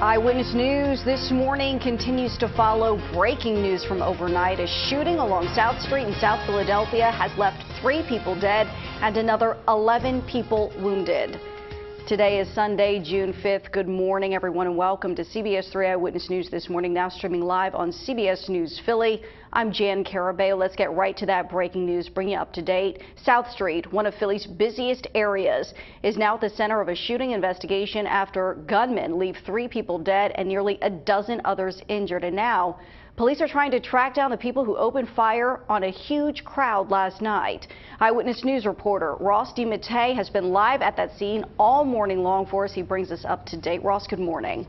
Eyewitness News this morning continues to follow breaking news from overnight. A shooting along South Street in South Philadelphia has left 3 people dead and another 11 people wounded. Today is Sunday, June 5th. Good morning, everyone, and welcome to CBS 3 Eyewitness News this morning, now streaming live on CBS News Philly. I'm Jan Carabeo. Let's get right to that breaking news, bring you up to date. South Street, one of Philly's busiest areas, is now at the center of a shooting investigation after gunmen leave 3 people dead and nearly a dozen others injured. And now, police are trying to track down the people who opened fire on a huge crowd last night. Eyewitness News reporter Ross DiMattei has been live at that scene all morning long for us. He brings us up to date. Ross, good morning.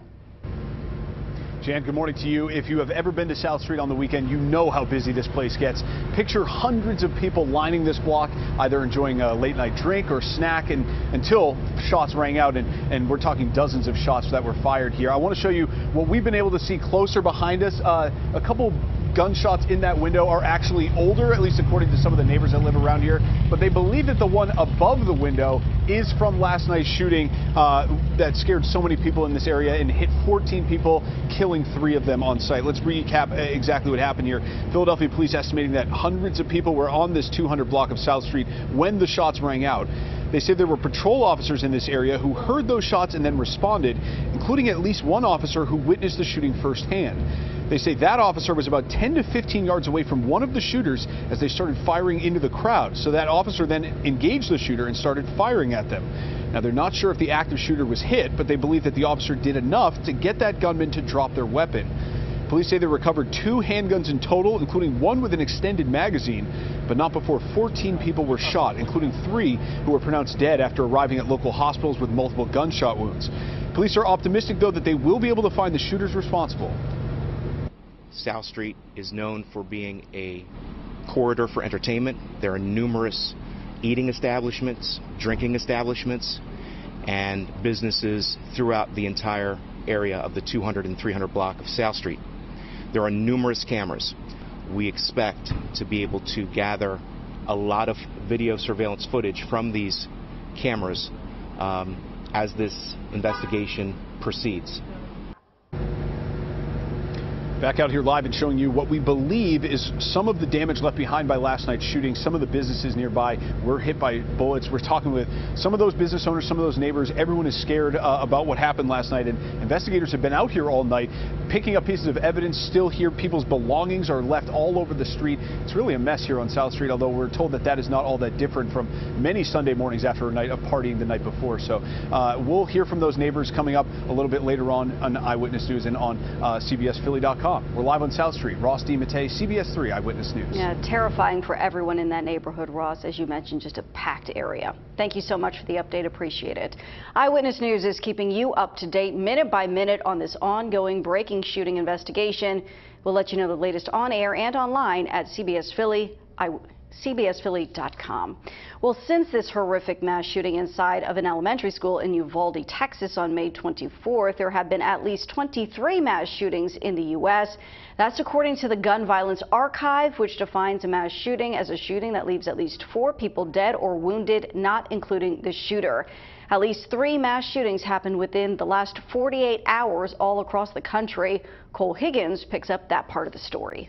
Jan, good morning to you. If you have ever been to South Street on the weekend, you know how busy this place gets. Picture hundreds of people lining this block, either enjoying a late night drink or snack, and until shots rang out, and we're talking dozens of shots that were fired here. I want to show you what we've been able to see closer behind us. A couple gunshots in that window are actually older, at least according to some of the neighbors that live around here, but they believe that the one above the window is from last night's shooting that scared so many people in this area and hit 14 people, killing 3 of them on site. Let's recap exactly what happened here. Philadelphia police estimating that hundreds of people were on this 200 block of South Street when the shots rang out. They said there were patrol officers in this area who heard those shots and then responded, including at least one officer who witnessed the shooting firsthand. They say that officer was about 10 to 15 yards away from one of the shooters as they started firing into the crowd. So that officer then engaged the shooter and started firing at them. Now, they're not sure if the active shooter was hit, but they believe that the officer did enough to get that gunman to drop their weapon. Police say they recovered 2 handguns in total, including one with an extended magazine, but not before 14 people were shot, including 3 who were pronounced dead after arriving at local hospitals with multiple gunshot wounds. Police are optimistic, though, that they will be able to find the shooters responsible. South Street is known for being a corridor for entertainment. There are numerous eating establishments, drinking establishments, and businesses throughout the entire area of the 200 and 300 block of South Street. There are numerous cameras. We expect to be able to gather a lot of video surveillance footage from these cameras as this investigation proceeds. Back out here live and showing you what we believe is some of the damage left behind by last night's shooting. Some of the businesses nearby were hit by bullets. We're talking with some of those business owners, some of those neighbors. Everyone is scared about what happened last night, and investigators have been out here all night picking up pieces of evidence. Still here, people's belongings are left all over the street. It's really a mess here on South Street, although we're told that that is not all that different from many Sunday mornings after a night of partying the night before. So we'll hear from those neighbors coming up a little bit later on Eyewitness News and on CBSPhilly.com. We're live on South Street. Ross DiMattei, CBS 3 Eyewitness News. Yeah, terrifying for everyone in that neighborhood, Ross. As you mentioned, just a packed area. Thank you so much for the update. Appreciate it. Eyewitness News is keeping you up to date minute by minute on this ongoing breaking shooting investigation. We'll let you know the latest on air and online at CBS Philly. CBSPhilly.com. Well, since this horrific mass shooting inside of an elementary school in Uvalde, Texas on May 24th, there have been at least 23 mass shootings in the U.S. That's according to the Gun Violence Archive, which defines a mass shooting as a shooting that leaves at least 4 people dead or wounded, not including the shooter. At least 3 mass shootings happened within the last 48 hours all across the country. Cole Higgins picks up that part of the story.